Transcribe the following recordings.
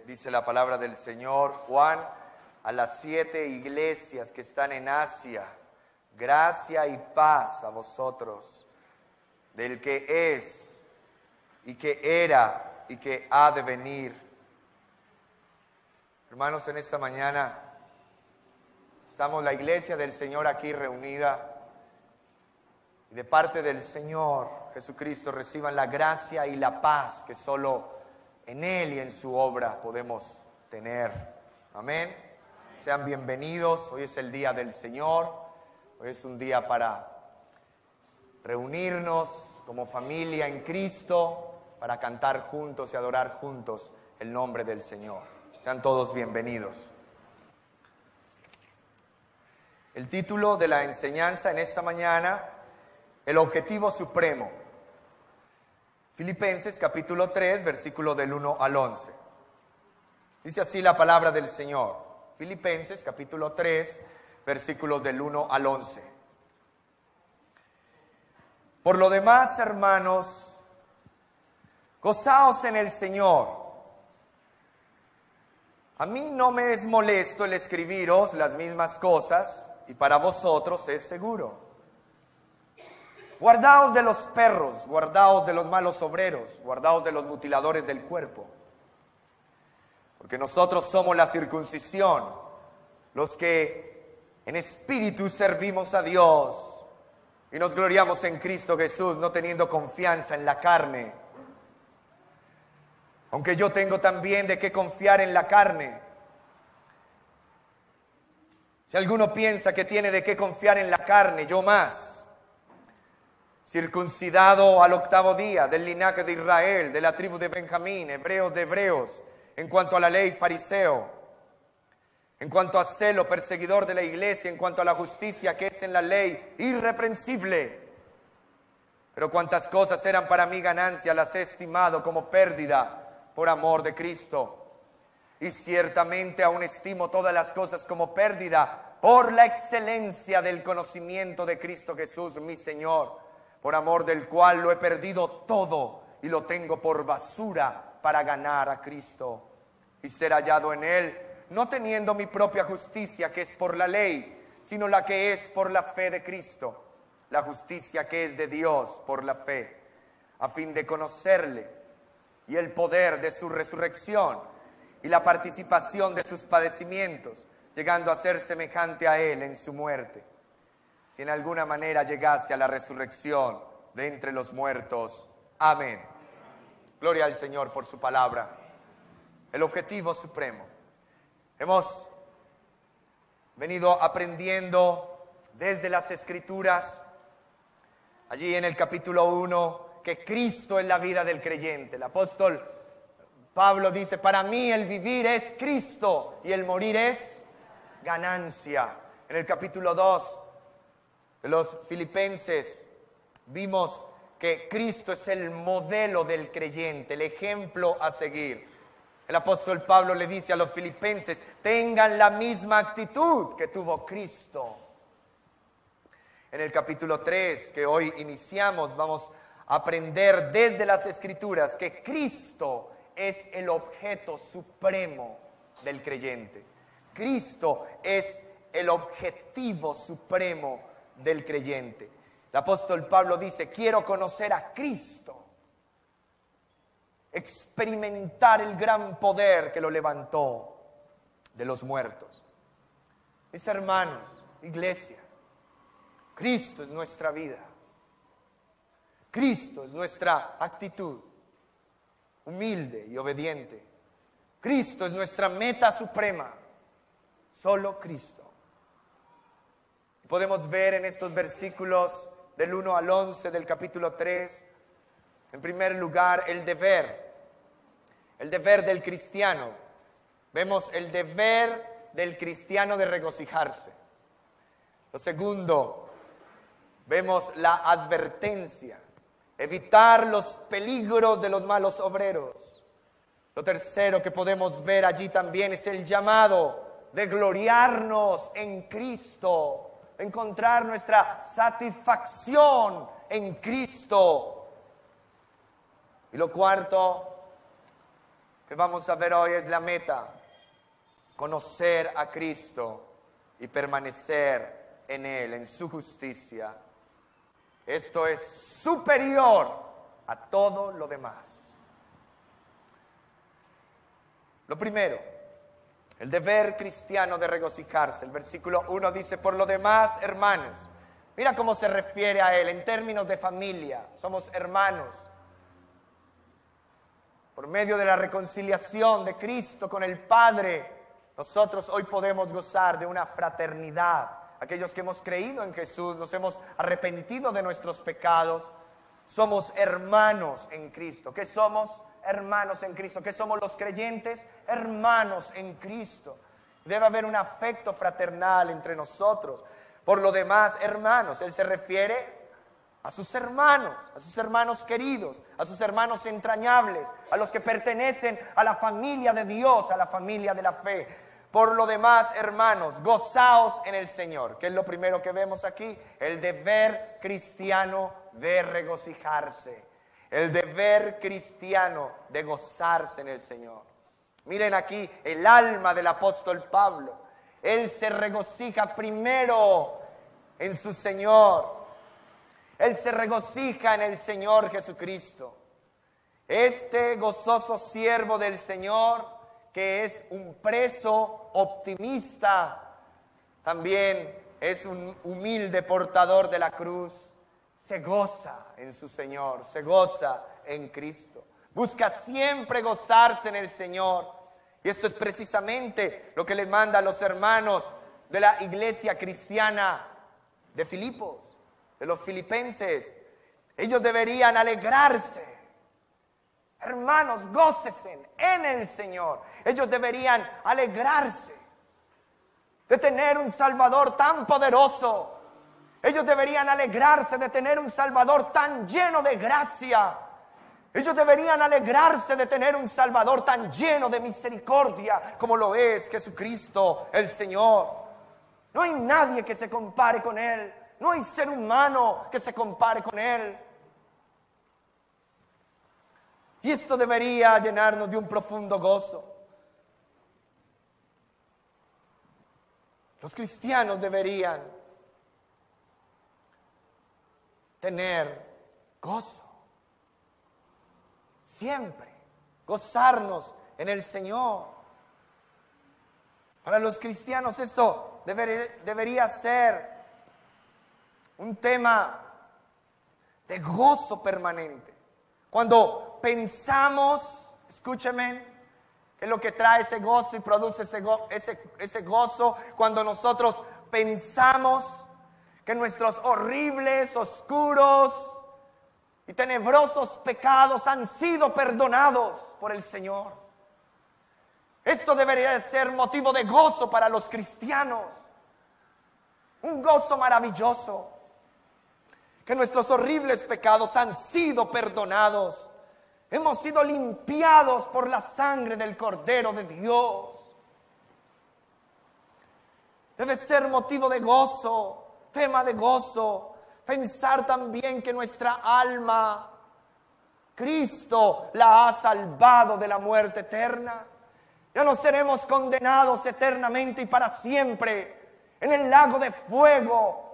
Dice la palabra del Señor, Juan, a las 7 iglesias que están en Asia, gracia y paz a vosotros, del que es, y que era, y que ha de venir. Hermanos, en esta mañana estamos la iglesia del Señor aquí reunida, y de parte del Señor Jesucristo reciban la gracia y la paz que solo en Él y en su obra podemos tener. Amén. Sean bienvenidos. Hoy es el día del Señor. Hoy es un día para reunirnos como familia en Cristo, para cantar juntos y adorar juntos el nombre del Señor. Sean todos bienvenidos. El título de la enseñanza en esta mañana, el objetivo supremo. Filipenses capítulo 3, versículo del 1 al 11. Dice así la palabra del Señor. Filipenses capítulo 3, versículos del 1 al 11. Por lo demás, hermanos, gozaos en el Señor. A mí no me es molesto el escribiros las mismas cosas, y para vosotros es seguro. Guardaos de los perros, guardaos de los malos obreros, guardaos de los mutiladores del cuerpo. Porque nosotros somos la circuncisión, los que en espíritu servimos a Dios y nos gloriamos en Cristo Jesús, no teniendo confianza en la carne. Aunque yo tengo también de qué confiar en la carne. Si alguno piensa que tiene de qué confiar en la carne, yo más. Circuncidado al 8º día, del linaje de Israel, de la tribu de Benjamín, hebreo de hebreos, en cuanto a la ley, fariseo, en cuanto a celo, perseguidor de la iglesia, en cuanto a la justicia que es en la ley, irreprensible. Pero cuantas cosas eran para mí ganancia, las he estimado como pérdida por amor de Cristo. Y ciertamente aún estimo todas las cosas como pérdida por la excelencia del conocimiento de Cristo Jesús, mi Señor, por amor del cual lo he perdido todo y lo tengo por basura para ganar a Cristo y ser hallado en Él, no teniendo mi propia justicia que es por la ley, sino la que es por la fe de Cristo, la justicia que es de Dios por la fe, a fin de conocerle y el poder de su resurrección y la participación de sus padecimientos, llegando a ser semejante a Él en su muerte, si en alguna manera llegase a la resurrección de entre los muertos. Amén. Gloria al Señor por su palabra. El objetivo supremo. Hemos venido aprendiendo desde las Escrituras, allí en el capítulo 1, que Cristo es la vida del creyente. El apóstol Pablo dice, para mí el vivir es Cristo y el morir es ganancia. En el capítulo 2 de los Filipenses vimos que Cristo es el modelo del creyente, el ejemplo a seguir. El apóstol Pablo le dice a los filipenses, tengan la misma actitud que tuvo Cristo. En el capítulo 3 que hoy iniciamos, vamos a aprender desde las Escrituras que Cristo es el objeto supremo del creyente. Cristo es el objetivo supremo del creyente. El apóstol Pablo dice, quiero conocer a Cristo, experimentar el gran poder que lo levantó de los muertos. Mis hermanos, iglesia, Cristo es nuestra vida. Cristo es nuestra actitud, humilde y obediente. Cristo es nuestra meta suprema, solo Cristo. Podemos ver en estos versículos del 1 al 11 del capítulo 3, en primer lugar, el deber del cristiano. Vemos el deber del cristiano de regocijarse. Lo segundo, vemos la advertencia, evitar los peligros de los malos obreros. Lo tercero que podemos ver allí también es el llamado de gloriarnos en Cristo, encontrar nuestra satisfacción en Cristo. Y lo cuarto, que vamos a ver hoy es la meta: conocer a Cristo y permanecer en Él, en su justicia. Esto es superior a todo lo demás. Lo primero, el deber cristiano de regocijarse. El versículo 1 dice: por lo demás, hermanos. Mira cómo se refiere a Él en términos de familia. Somos hermanos. Por medio de la reconciliación de Cristo con el Padre, nosotros hoy podemos gozar de una fraternidad. Aquellos que hemos creído en Jesús, nos hemos arrepentido de nuestros pecados, somos hermanos en Cristo. ¿Qué somos? Hermanos en Cristo. ¿Qué somos los creyentes? Hermanos en Cristo. Debe haber un afecto fraternal entre nosotros. Por lo demás, hermanos, Él se refiere a sus hermanos queridos, a sus hermanos entrañables, a los que pertenecen a la familia de Dios, a la familia de la fe. Por lo demás, hermanos, gozaos en el Señor. ¿Qué es lo primero que vemos aquí? El deber cristiano de regocijarse. El deber cristiano de gozarse en el Señor. Miren aquí el alma del apóstol Pablo. Él se regocija primero en su Señor. Él se regocija en el Señor Jesucristo. Este gozoso siervo del Señor, que es un preso optimista, también es un humilde portador de la cruz, se goza en su Señor, se goza en Cristo. Busca siempre gozarse en el Señor. Y esto es precisamente lo que les manda a los hermanos de la iglesia cristiana de Filipos, de los filipenses. Ellos deberían alegrarse. Hermanos, gócesen en el Señor. Ellos deberían alegrarse de tener un Salvador tan poderoso. Ellos deberían alegrarse de tener un Salvador tan lleno de gracia. Ellos deberían alegrarse de tener un Salvador tan lleno de misericordia como lo es Jesucristo el Señor. No hay nadie que se compare con Él. No hay ser humano que se compare con Él. Y esto debería llenarnos de un profundo gozo. Los cristianos deberían tener gozo. Siempre gozarnos en el Señor. Para los cristianos esto debería ser un tema de gozo permanente. Cuando pensamos, escúcheme, es lo que trae ese gozo y produce ese gozo, cuando nosotros pensamos que nuestros horribles, oscuros y tenebrosos pecados han sido perdonados por el Señor. Esto debería ser motivo de gozo para los cristianos. Un gozo maravilloso. Que nuestros horribles pecados han sido perdonados. Hemos sido limpiados por la sangre del Cordero de Dios. Debe ser motivo de gozo, tema de gozo. Pensar también que nuestra alma, Cristo la ha salvado de la muerte eterna. Ya no seremos condenados eternamente y para siempre en el lago de fuego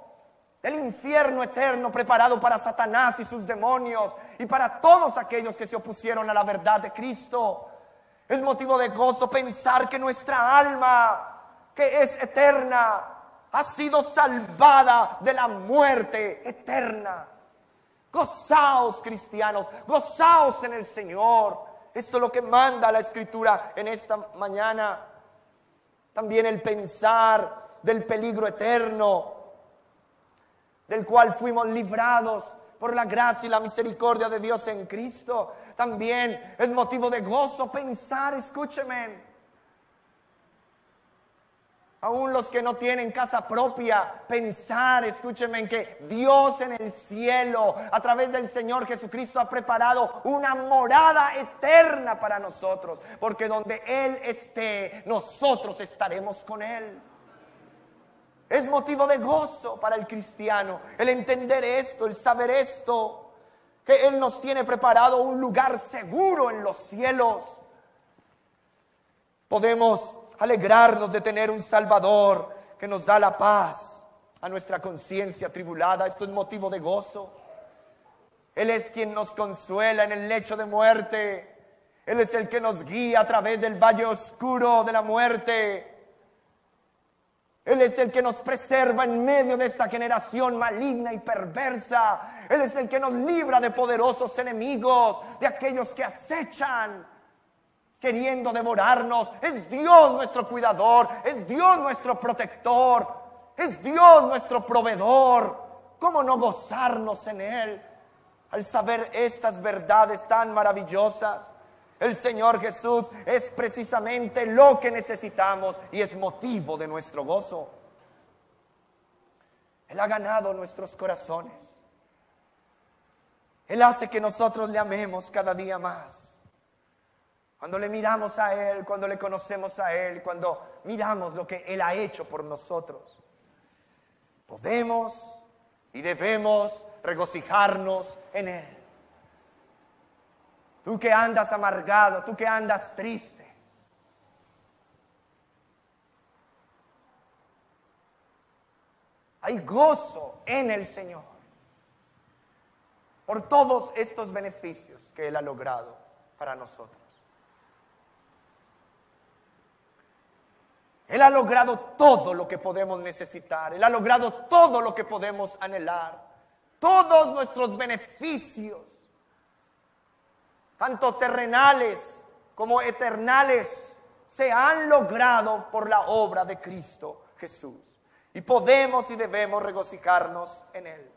del infierno eterno preparado para Satanás y sus demonios y para todos aquellos que se opusieron a la verdad de Cristo. Es motivo de gozo pensar que nuestra alma, que es eterna, ha sido salvada de la muerte eterna. Gozaos, cristianos, gozaos en el Señor. Esto es lo que manda la Escritura en esta mañana. También el pensar del peligro eterno, del cual fuimos librados por la gracia y la misericordia de Dios en Cristo. También es motivo de gozo pensar, escúcheme, aún los que no tienen casa propia, pensar, escúcheme, en que Dios en el cielo, a través del Señor Jesucristo, ha preparado una morada eterna para nosotros, porque donde Él esté, nosotros estaremos con Él. Es motivo de gozo para el cristiano el entender esto, el saber esto, que Él nos tiene preparado un lugar seguro en los cielos. podemos alegrarnos de tener un Salvador que nos da la paz a nuestra conciencia atribulada. Esto es motivo de gozo. Él es quien nos consuela en el lecho de muerte. Él es el que nos guía a través del valle oscuro de la muerte. Él es el que nos preserva en medio de esta generación maligna y perversa. Él es el que nos libra de poderosos enemigos, de aquellos que acechan queriendo devorarnos. Es Dios nuestro cuidador, es Dios nuestro protector, es Dios nuestro proveedor. ¿Cómo no gozarnos en Él al saber estas verdades tan maravillosas? El Señor Jesús es precisamente lo que necesitamos y es motivo de nuestro gozo. Él ha ganado nuestros corazones. Él hace que nosotros le amemos cada día más. Cuando le miramos a Él, cuando le conocemos a Él, cuando miramos lo que Él ha hecho por nosotros, podemos y debemos regocijarnos en Él. Tú que andas amargado, tú que andas triste, hay gozo en el Señor por todos estos beneficios que Él ha logrado para nosotros. Él ha logrado todo lo que podemos necesitar. Él ha logrado todo lo que podemos anhelar. Todos nuestros beneficios, tanto terrenales como eternales, se han logrado por la obra de Cristo Jesús. Y podemos y debemos regocijarnos en Él.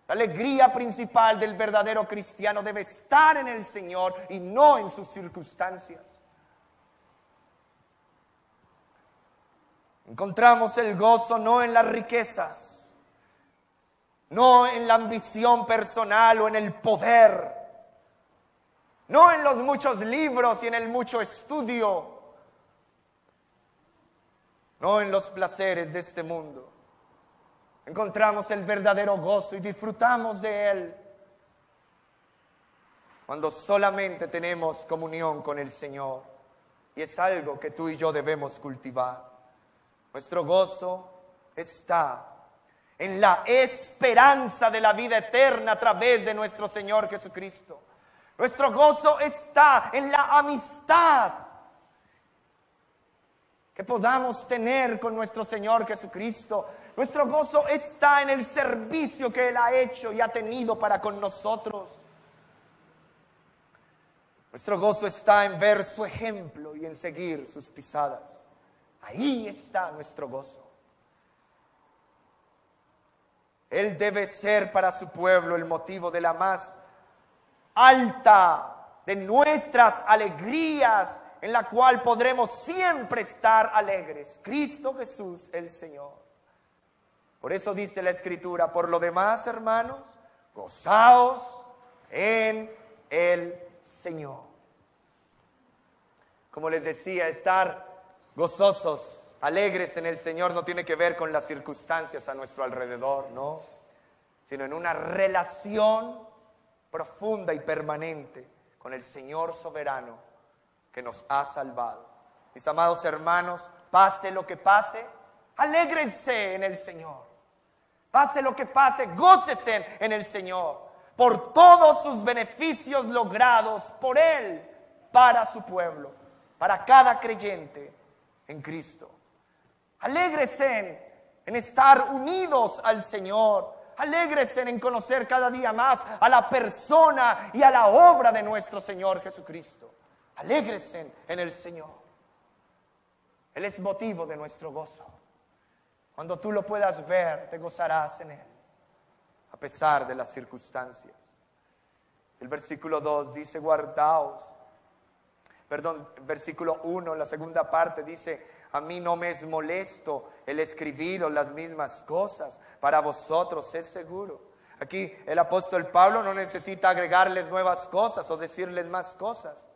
La alegría principal del verdadero cristiano debe estar en el Señor y no en sus circunstancias. Encontramos el gozo no en las riquezas, no en la ambición personal o en el poder, no en los muchos libros y en el mucho estudio, no en los placeres de este mundo. Encontramos el verdadero gozo y disfrutamos de él cuando solamente tenemos comunión con el Señor. Y es algo que tú y yo debemos cultivar. Nuestro gozo está en la esperanza de la vida eterna a través de nuestro Señor Jesucristo. Nuestro gozo está en la amistad que podamos tener con nuestro Señor Jesucristo. Nuestro gozo está en el servicio que Él ha hecho y ha tenido para con nosotros. Nuestro gozo está en ver su ejemplo y en seguir sus pisadas. Ahí está nuestro gozo. Él debe ser para su pueblo el motivo de la más alta de nuestras alegrías, en la cual podremos siempre estar alegres. Cristo Jesús el Señor. Por eso dice la Escritura: por lo demás, hermanos, gozaos en el Señor. Como les decía, estar gozosos, alegres en el Señor no tiene que ver con las circunstancias a nuestro alrededor, no, sino en una relación profunda y permanente con el Señor soberano que nos ha salvado. Mis amados hermanos, pase lo que pase, alégrense en el Señor. Pase lo que pase, gócesen en el Señor por todos sus beneficios logrados por Él para su pueblo, para cada creyente en Cristo. Alégrese en estar unidos al Señor. Alégrese en conocer cada día más a la persona y a la obra de nuestro Señor Jesucristo. Alégrese en el Señor. Él es motivo de nuestro gozo. Cuando tú lo puedas ver, te gozarás en Él, a pesar de las circunstancias. El versículo 2 dice: versículo 1, la segunda parte dice: a mí no me es molesto el escribiros las mismas cosas, para vosotros es seguro. Aquí el apóstol Pablo no necesita agregarles nuevas cosas o decirles más cosas,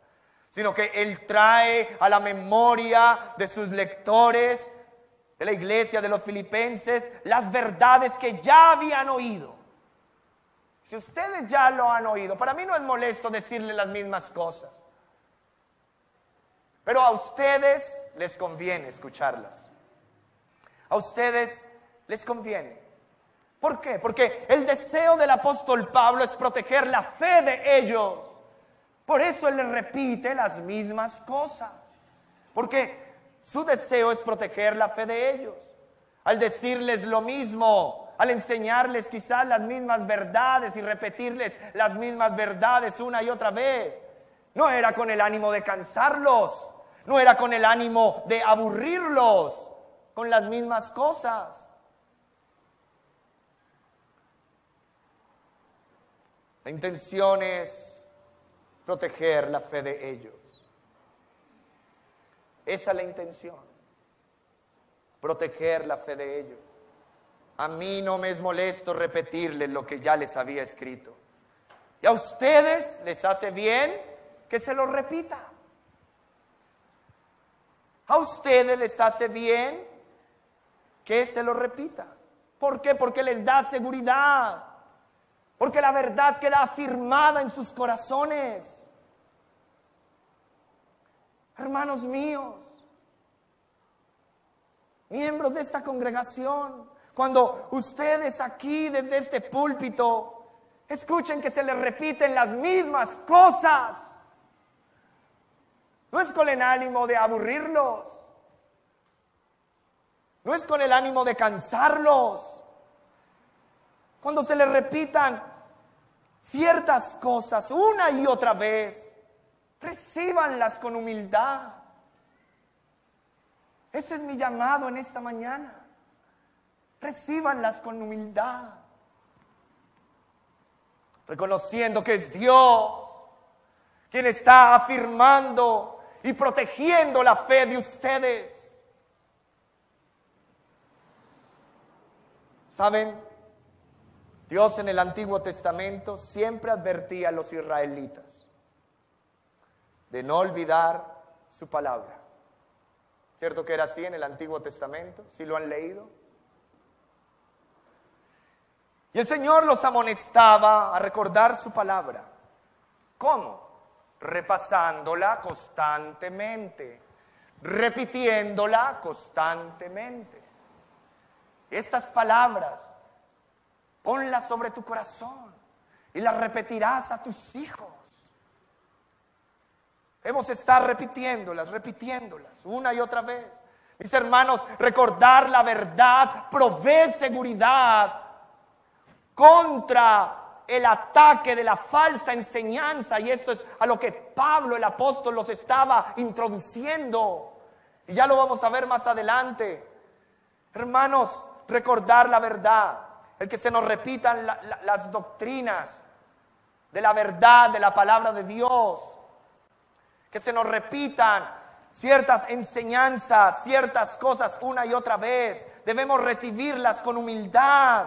sino que él trae a la memoria de sus lectores, de la iglesia de los filipenses, las verdades que ya habían oído. Si ustedes ya lo han oído, para mí no es molesto decirles las mismas cosas. Pero a ustedes les conviene escucharlas. A ustedes les conviene. ¿Por qué? Porque el deseo del apóstol Pablo es proteger la fe de ellos. Por eso él les repite las mismas cosas. Porque su deseo es proteger la fe de ellos. Al decirles lo mismo, al enseñarles quizás las mismas verdades y repetirles las mismas verdades una y otra vez, no era con el ánimo de cansarlos, no era con el ánimo de aburrirlos con las mismas cosas. La intención es proteger la fe de ellos. Esa es la intención, proteger la fe de ellos. A mí no me es molesto repetirles lo que ya les había escrito. Y a ustedes les hace bien que se lo repita. A ustedes les hace bien que se lo repita. ¿Por qué? Porque les da seguridad. Porque la verdad queda afirmada en sus corazones. Hermanos míos, miembros de esta congregación, cuando ustedes aquí desde este púlpito escuchen que se les repiten las mismas cosas, no es con el ánimo de aburrirlos, no es con el ánimo de cansarlos. Cuando se les repitan ciertas cosas una y otra vez, recíbanlas con humildad. Ese es mi llamado en esta mañana. Recíbanlas con humildad, reconociendo que es Dios quien está afirmando y protegiendo la fe de ustedes. ¿Saben? Dios en el Antiguo Testamento siempre advertía a los israelitas de no olvidar su palabra. ¿Cierto que era así en el Antiguo Testamento? ¿Sí lo han leído? Y el Señor los amonestaba a recordar su palabra. ¿Cómo? Repasándola constantemente, repitiéndola constantemente. Estas palabras, ponlas sobre tu corazón y las repetirás a tus hijos. Debemos estar repitiéndolas una y otra vez. Mis hermanos, recordar la verdad provee seguridad contra el ataque de la falsa enseñanza. Y esto es a lo que Pablo, el apóstol, los estaba introduciendo. Y ya lo vamos a ver más adelante. Hermanos, recordar la verdad. El que se nos repitan las doctrinas de la verdad, de la palabra de Dios. Que se nos repitan ciertas enseñanzas, ciertas cosas una y otra vez. Debemos recibirlas con humildad,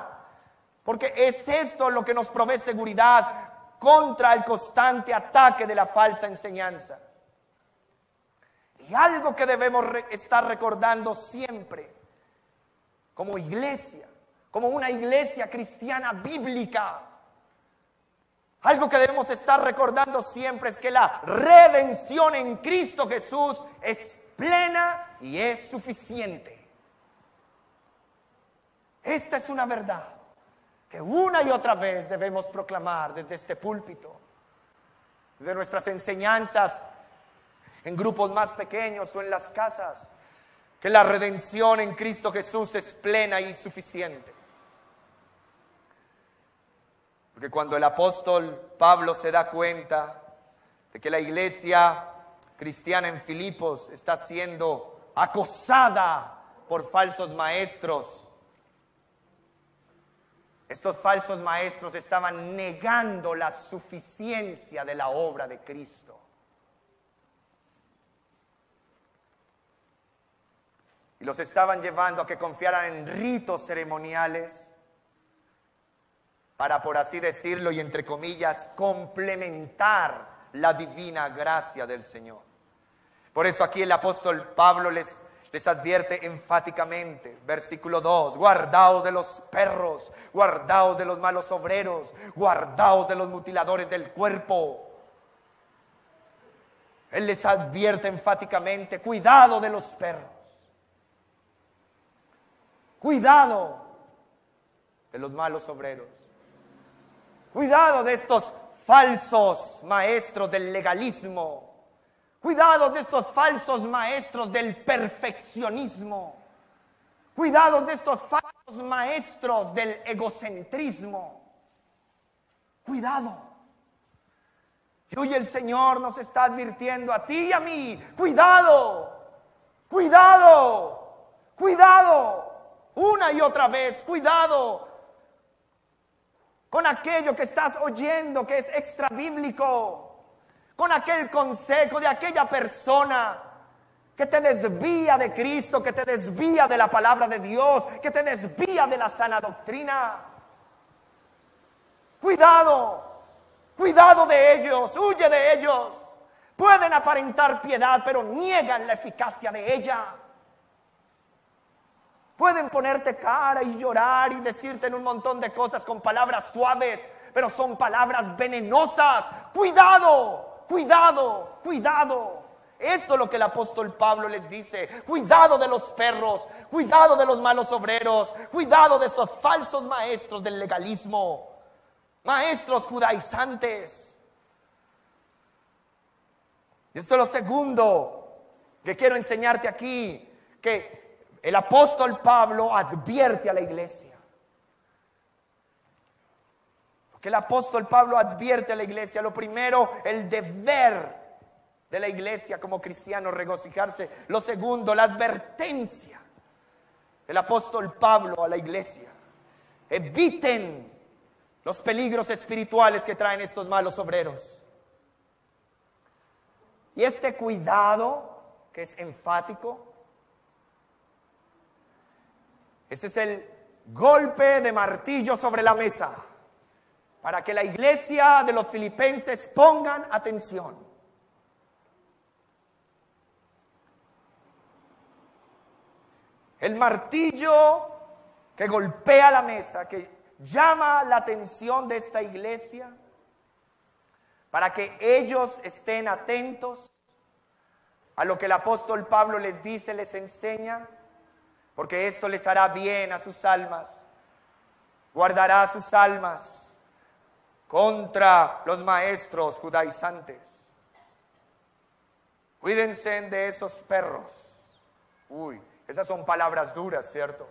porque es esto lo que nos provee seguridad contra el constante ataque de la falsa enseñanza. Y algo que debemos estar recordando siempre, como iglesia, como una iglesia cristiana bíblica, algo que debemos estar recordando siempre es que la redención en Cristo Jesús es plena y es suficiente. Esta es una verdad que una y otra vez debemos proclamar desde este púlpito, desde nuestras enseñanzas en grupos más pequeños o en las casas, que la redención en Cristo Jesús es plena y suficiente. Porque cuando el apóstol Pablo se da cuenta de que la iglesia cristiana en Filipos está siendo acosada por falsos maestros, estos falsos maestros estaban negando la suficiencia de la obra de Cristo. Y los estaban llevando a que confiaran en ritos ceremoniales para, por así decirlo y entre comillas, complementar la divina gracia del Señor. Por eso aquí el apóstol Pablo les advierte enfáticamente, versículo 2, guardaos de los perros, guardaos de los malos obreros, guardaos de los mutiladores del cuerpo. Él les advierte enfáticamente: cuidado de los perros. Cuidado de los malos obreros. Cuidado de estos falsos maestros del legalismo. Cuidado de estos falsos maestros del perfeccionismo. Cuidado de estos falsos maestros del egocentrismo. Cuidado. Y hoy el Señor nos está advirtiendo a ti y a mí: cuidado, cuidado, cuidado. Una y otra vez, cuidado con aquello que estás oyendo que es extra bíblico, con aquel consejo de aquella persona que te desvía de Cristo, que te desvía de la palabra de Dios, que te desvía de la sana doctrina. Cuidado, cuidado de ellos, huye de ellos. Pueden aparentar piedad, pero niegan la eficacia de ella. Pueden ponerte cara y llorar y decirte en un montón de cosas con palabras suaves, pero son palabras venenosas. Cuidado, cuidado, cuidado. Esto es lo que el apóstol Pablo les dice: cuidado de los perros, cuidado de los malos obreros, cuidado de estos falsos maestros del legalismo, maestros judaizantes. Y esto es lo segundo que quiero enseñarte aquí, que el apóstol Pablo advierte a la iglesia. Que el apóstol Pablo advierte a la iglesia. Lo primero, el deber de la iglesia como cristiano, regocijarse. Lo segundo, la advertencia del apóstol Pablo a la iglesia: eviten los peligros espirituales que traen estos malos obreros. Y este cuidado, que es enfático, ese es el golpe de martillo sobre la mesa para que la iglesia de los filipenses pongan atención. El martillo que golpea la mesa, que llama la atención de esta iglesia para que ellos estén atentos a lo que el apóstol Pablo les dice, les enseña, porque esto les hará bien a sus almas, guardará sus almas contra los maestros judaizantes. Cuídense de esos perros. Uy, esas son palabras duras, ¿cierto?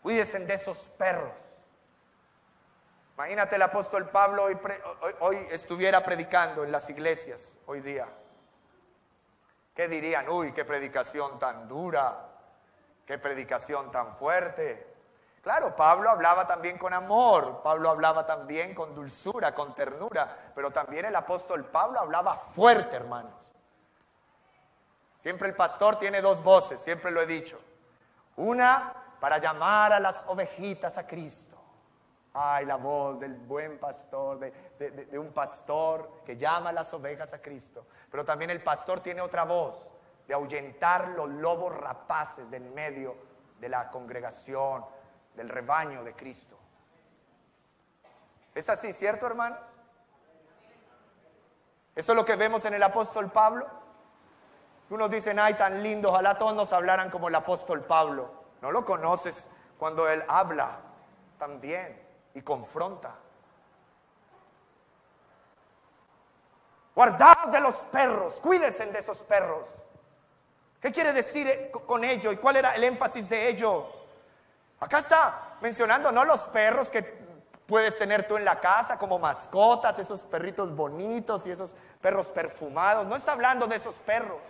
Cuídense de esos perros. Imagínate el apóstol Pablo hoy estuviera predicando en las iglesias hoy día. ¿Qué dirían? Uy, qué predicación tan dura, qué predicación tan fuerte. Claro, Pablo hablaba también con amor, Pablo hablaba también con dulzura, con ternura, pero también el apóstol Pablo hablaba fuerte, hermanos. Siempre el pastor tiene dos voces, siempre lo he dicho. Una para llamar a las ovejitas a Cristo. Ay, la voz del buen pastor, de un pastor que llama a las ovejas a Cristo. Pero también el pastor tiene otra voz, de ahuyentar los lobos rapaces del medio de la congregación, del rebaño de Cristo. ¿Es así, cierto, hermanos? Eso es lo que vemos en el apóstol Pablo. Unos dicen: ay, tan lindo, ojalá todos nos hablaran como el apóstol Pablo. No lo conoces cuando él habla también y confronta. Guardaos de los perros, cuídense de esos perros. ¿Qué quiere decir con ello? ¿Y cuál era el énfasis de ello? Acá está mencionando no los perros que puedes tener tú en la casa como mascotas, esos perritos bonitos y esos perros perfumados. No está hablando de esos perros.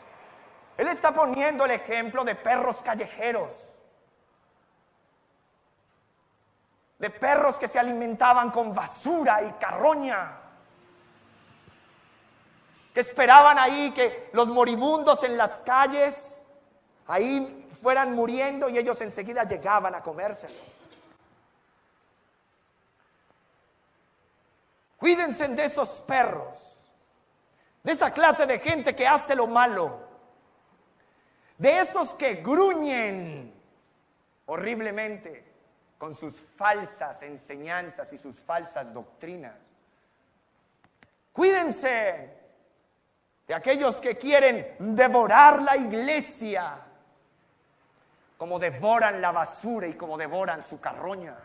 Él está poniendo el ejemplo de perros callejeros, de perros que se alimentaban con basura y carroña, que esperaban ahí que los moribundos en las calles ahí fueran muriendo y ellos enseguida llegaban a comérselos. Cuídense de esos perros, de esa clase de gente que hace lo malo, de esos que gruñen horriblemente con sus falsas enseñanzas y sus falsas doctrinas. Cuídense de aquellos que quieren devorar la iglesia, como devoran la basura y como devoran su carroña.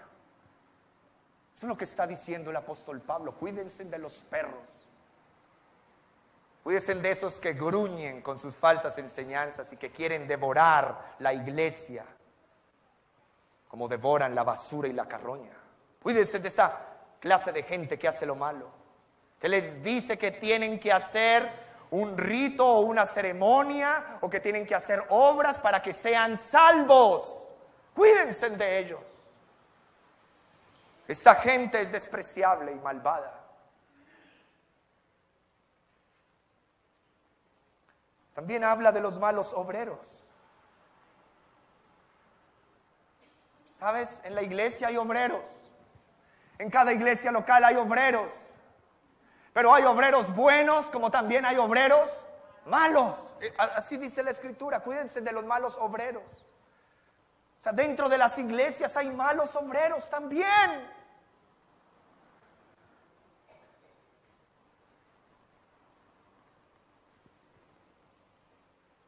Eso es lo que está diciendo el apóstol Pablo. Cuídense de los perros. Cuídense de esos que gruñen con sus falsas enseñanzas y que quieren devorar la iglesia, como devoran la basura y la carroña. Cuídense de esa clase de gente que hace lo malo, que les dice que tienen que hacer un rito o una ceremonia, o que tienen que hacer obras para que sean salvos. Cuídense de ellos. Esta gente es despreciable y malvada. También habla de los malos obreros. ¿Sabes? En la iglesia hay obreros. En cada iglesia local hay obreros. Pero hay obreros buenos como también hay obreros malos. Así dice la Escritura. Cuídense de los malos obreros. O sea, dentro de las iglesias hay malos obreros también.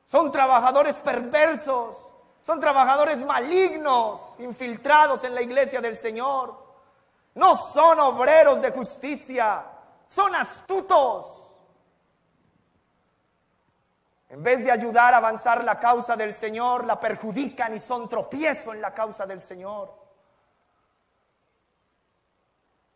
Son trabajadores perversos. Son trabajadores malignos, infiltrados en la iglesia del Señor. No son obreros de justicia. Son astutos. En vez de ayudar a avanzar la causa del Señor, la perjudican y son tropiezo en la causa del Señor.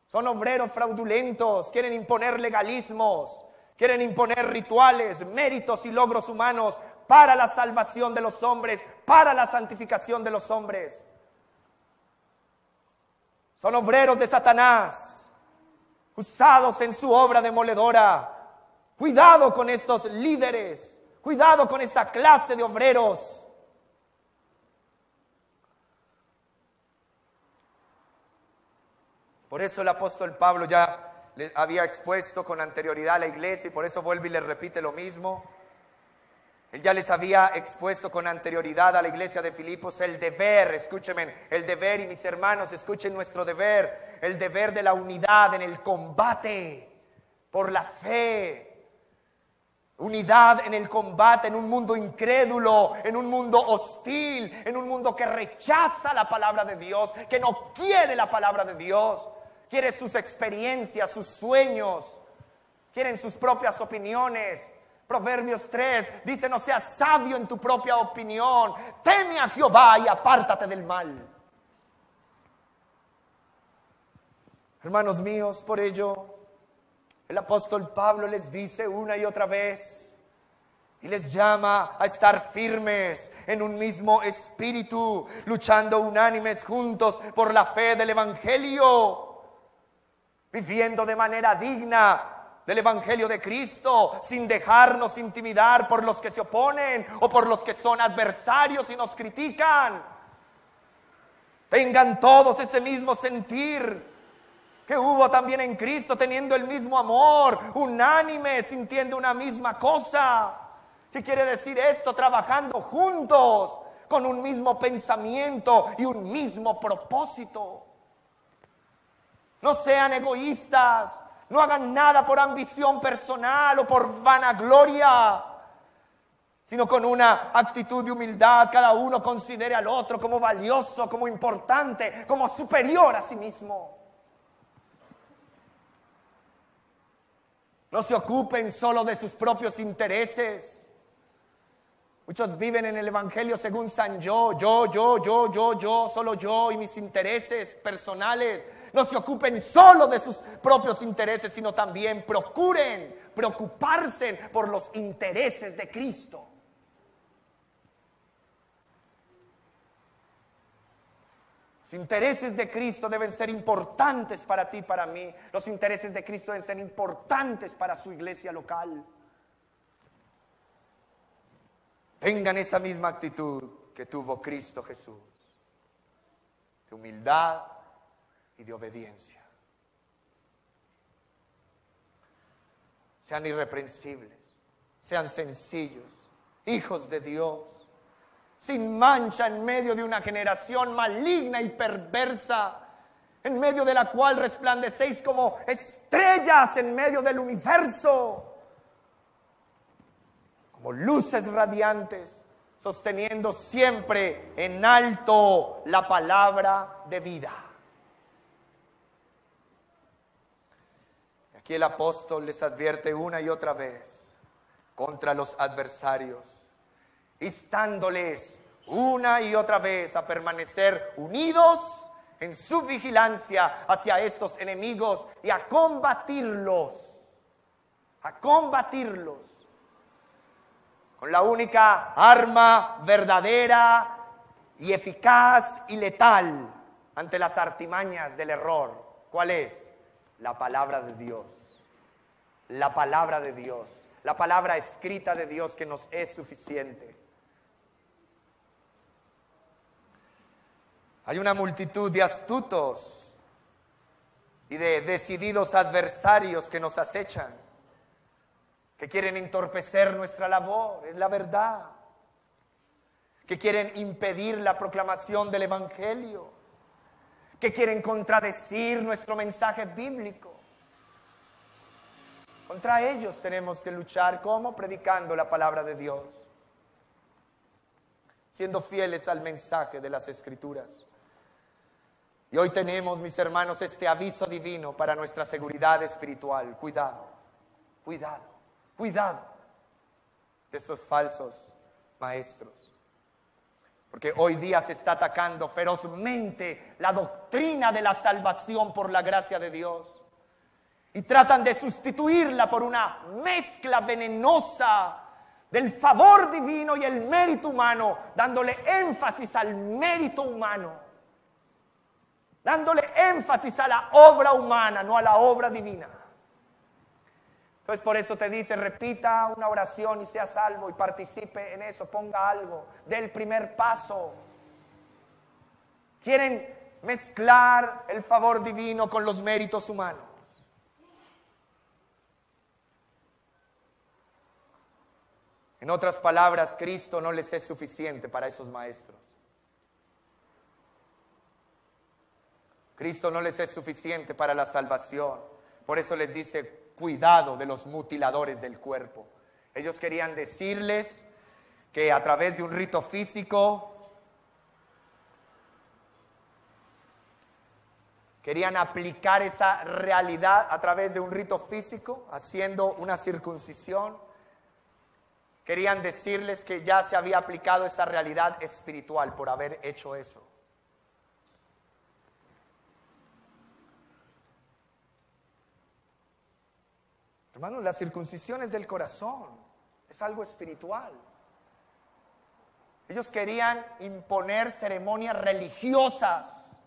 Son obreros fraudulentos, quieren imponer legalismos, quieren imponer rituales, méritos y logros humanos para la salvación de los hombres, para la santificación de los hombres. Son obreros de Satanás, usados en su obra demoledora. Cuidado con estos líderes, cuidado con esta clase de obreros. Por eso el apóstol Pablo ya le había expuesto con anterioridad a la iglesia, y por eso vuelve y les repite lo mismo. Él ya les había expuesto con anterioridad a la iglesia de Filipos el deber, escúchenme, el deber, y mis hermanos, escuchen nuestro deber, el deber de la unidad en el combate por la fe. Unidad en el combate en un mundo incrédulo, en un mundo hostil, en un mundo que rechaza la palabra de Dios, que no quiere la palabra de Dios, quiere sus experiencias, sus sueños, quieren sus propias opiniones. Proverbios 3 dice: no seas sabio en tu propia opinión, teme a Jehová y apártate del mal. Hermanos míos, por ello el apóstol Pablo les dice una y otra vez, y les llama a estar firmes en un mismo espíritu, luchando unánimes juntos por la fe del evangelio, viviendo de manera digna del evangelio de Cristo, sin dejarnos intimidar por los que se oponen o por los que son adversarios y nos critican. Tengan todos ese mismo sentir que hubo también en Cristo, teniendo el mismo amor, unánime, sintiendo una misma cosa. ¿Qué quiere decir esto? Trabajando juntos, con un mismo pensamiento y un mismo propósito. No sean egoístas. No hagan nada por ambición personal o por vanagloria, sino con una actitud de humildad. Cada uno considere al otro como valioso, como importante, como superior a sí mismo. No se ocupen solo de sus propios intereses. Muchos viven en el evangelio según San yo, solo yo y mis intereses personales. No se ocupen solo de sus propios intereses, sino también procuren preocuparse por los intereses de Cristo. Los intereses de Cristo deben ser importantes para ti y para mí. Los intereses de Cristo deben ser importantes para su iglesia local. Tengan esa misma actitud que tuvo Cristo Jesús, de humildad y de obediencia. Sean irreprensibles, sean sencillos, hijos de Dios, sin mancha en medio de una generación maligna y perversa, en medio de la cual resplandecéis como estrellas en medio del universo. como luces radiantes, sosteniendo siempre en alto la palabra de vida. Aquí el apóstol les advierte una y otra vez contra los adversarios, instándoles una y otra vez a permanecer unidos en su vigilancia hacia estos enemigos y a combatirlos con la única arma verdadera y eficaz y letal ante las artimañas del error. ¿Cuál es? La palabra de Dios. La palabra de Dios. La palabra escrita de Dios, que nos es suficiente. Hay una multitud de astutos y de decididos adversarios que nos acechan, que quieren entorpecer nuestra labor, es la verdad, que quieren impedir la proclamación del Evangelio, que quieren contradecir nuestro mensaje bíblico. Contra ellos tenemos que luchar. ¿Cómo? Predicando la palabra de Dios, siendo fieles al mensaje de las Escrituras. Y hoy tenemos, mis hermanos, este aviso divino para nuestra seguridad espiritual. Cuidado, cuidado, cuidado de estos falsos maestros. Porque hoy día se está atacando ferozmente la doctrina de la salvación por la gracia de Dios. Y tratan de sustituirla por una mezcla venenosa del favor divino y el mérito humano, dándole énfasis al mérito humano, dándole énfasis a la obra humana, no a la obra divina. Entonces por eso te dice, repita una oración y sea salvo, y participe en eso, ponga algo, dé el primer paso. Quieren mezclar el favor divino con los méritos humanos. En otras palabras, Cristo no les es suficiente para esos maestros. Cristo no les es suficiente para la salvación. Por eso les dice, cuidado de los mutiladores del cuerpo. Ellos querían decirles que a través de un rito físico, querían aplicar esa realidad a través de un rito físico, haciendo una circuncisión. Querían decirles que ya se había aplicado esa realidad espiritual por haber hecho eso. Hermanos, la circuncisión es del corazón, es algo espiritual. Ellos querían imponer ceremonias religiosas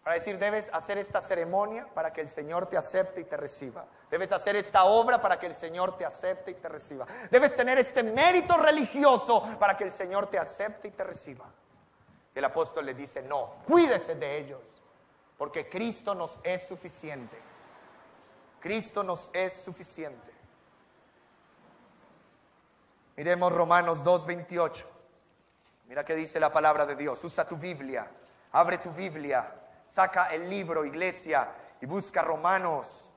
para decir, debes hacer esta ceremonia para que el Señor te acepte y te reciba. Debes hacer esta obra para que el Señor te acepte y te reciba. Debes tener este mérito religioso para que el Señor te acepte y te reciba. Y el apóstol le dice, no, cuídese de ellos, porque Cristo nos es suficiente. Cristo nos es suficiente. Miremos Romanos 2:28. Mira qué dice la palabra de Dios. Usa tu Biblia, abre tu Biblia, saca el libro, iglesia, y busca Romanos.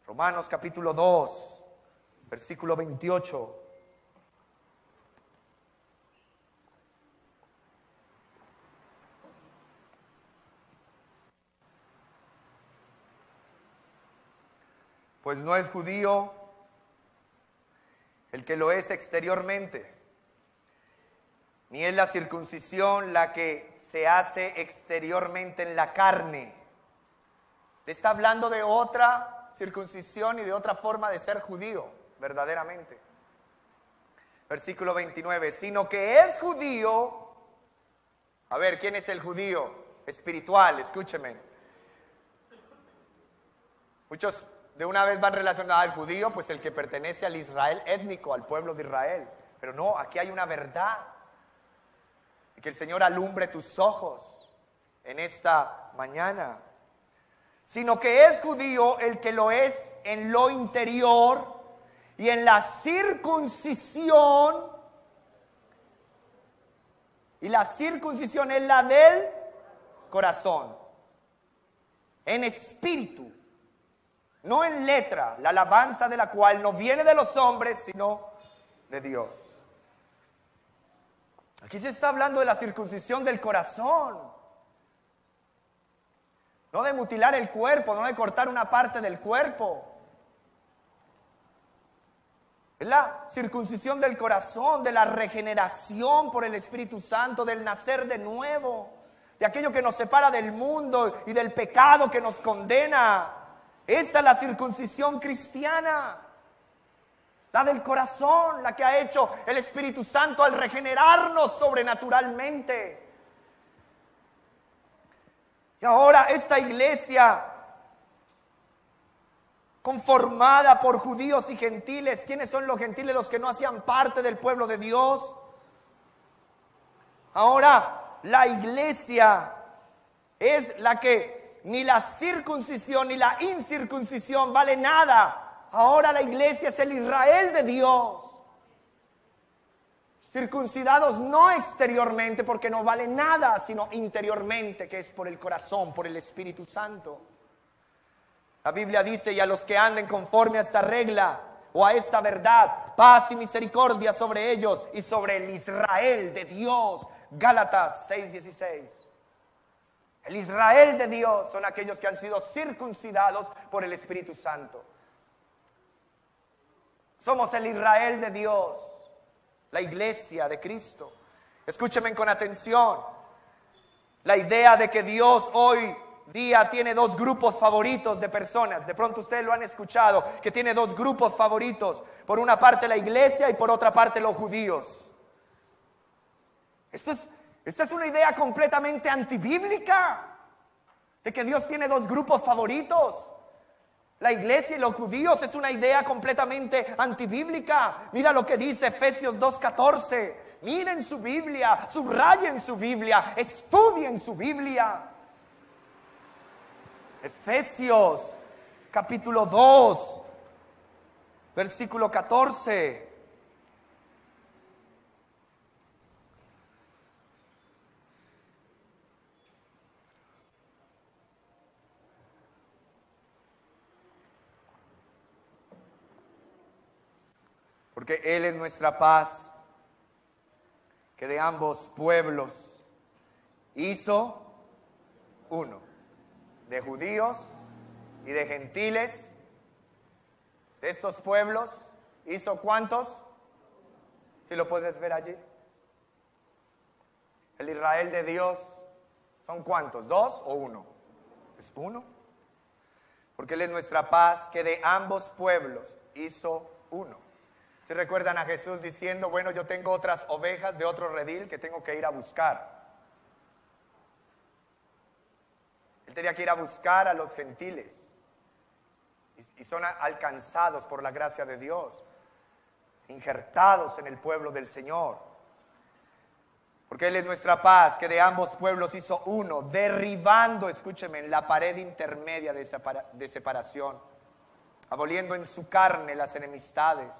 Romanos capítulo 2, versículo 28. Pues no es judío el que lo es exteriormente, ni es la circuncisión la que se hace exteriormente en la carne. Le está hablando de otra circuncisión y de otra forma de ser judío, verdaderamente. Versículo 29, sino que es judío. A ver, ¿quién es el judío espiritual? Escúcheme. Muchos de una vez van relacionados al judío, pues el que pertenece al Israel étnico, al pueblo de Israel. Pero no, aquí hay una verdad. Y que el Señor alumbre tus ojos en esta mañana. Sino que es judío el que lo es en lo interior y en la circuncisión. Y la circuncisión es la del corazón, en espíritu, no en letra, la alabanza de la cual no viene de los hombres, sino de Dios. Aquí se está hablando de la circuncisión del corazón. No de mutilar el cuerpo, no de cortar una parte del cuerpo. Es la circuncisión del corazón, de la regeneración por el Espíritu Santo, del nacer de nuevo, de aquello que nos separa del mundo y del pecado que nos condena. Esta es la circuncisión cristiana, la del corazón, la que ha hecho el Espíritu Santo al regenerarnos sobrenaturalmente. Y ahora esta iglesia, conformada por judíos y gentiles. ¿Quiénes son los gentiles? Los que no hacían parte del pueblo de Dios. Ahora la iglesia es la que ni la circuncisión ni la incircuncisión vale nada. Ahora la iglesia es el Israel de Dios. Circuncidados no exteriormente, porque no vale nada, sino interiormente, que es por el corazón, por el Espíritu Santo. La Biblia dice: y a los que anden conforme a esta regla o a esta verdad, paz y misericordia sobre ellos y sobre el Israel de Dios. Gálatas 6:16. El Israel de Dios son aquellos que han sido circuncidados por el Espíritu Santo. Somos el Israel de Dios, la iglesia de Cristo. Escúcheme con atención. La idea de que Dios hoy día tiene dos grupos favoritos de personas. De pronto ustedes lo han escuchado, que tiene dos grupos favoritos. Por una parte la iglesia y por otra parte los judíos. Esta es una idea completamente antibíblica, de que Dios tiene dos grupos favoritos. La iglesia y los judíos es una idea completamente antibíblica. Mira lo que dice Efesios 2:14. Miren su Biblia, subrayen su Biblia, estudien su Biblia. Efesios capítulo 2, versículo 14. Porque Él es nuestra paz, que de ambos pueblos hizo uno, de judíos y de gentiles. De estos pueblos hizo ¿cuántos? Si lo puedes ver allí. El Israel de Dios, ¿son cuántos? ¿Dos o uno? Es uno. Porque Él es nuestra paz, que de ambos pueblos hizo uno. ¿Se recuerdan a Jesús diciendo: bueno, yo tengo otras ovejas de otro redil que tengo que ir a buscar? Él tenía que ir a buscar a los gentiles. Y son alcanzados por la gracia de Dios, injertados en el pueblo del Señor. Porque Él es nuestra paz, que de ambos pueblos hizo uno, derribando, escúcheme, la pared intermedia de separación, aboliendo en su carne las enemistades,